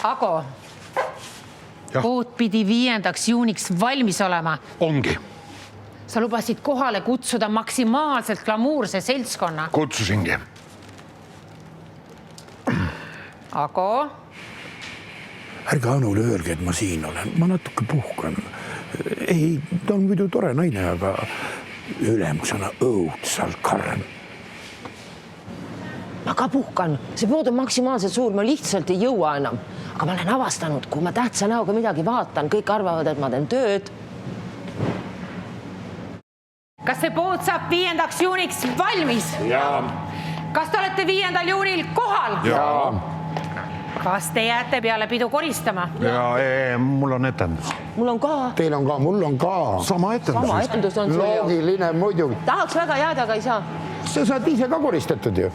Ago, pood pidi 5. juuniks valmis olema. Ongi. Sa lubasid kohale kutsuda maksimaalselt glamuurse seltskonna. Kutsusingi. Ago? Ärge Anule öelge, et ma siin olen. Ma natuke puhkan. Ei, ta on muidu tore naine, aga ülemusena õudsalt karm. Ma ka puhkan. See pood on maksimaalselt suur, ma lihtsalt ei jõua enam. Aga ma olen avastanud, kui ma tähtsa näoga midagi vaatan, kõik arvavad, et ma teen tööd. Kas see pood saab 5. juuniks valmis? Jaa. Kas te olete 5. juunil kohal? Jaa. Kas te jääte peale pidu koristama? Jaa, mul on etendus. Mul on ka. Teil on ka, mul on ka. Sama etendus. Sama etendus on sul ju. Loogiline muidugi. Tahaks väga jääda, aga ei saa. Sa saad ise ka koristatud ju.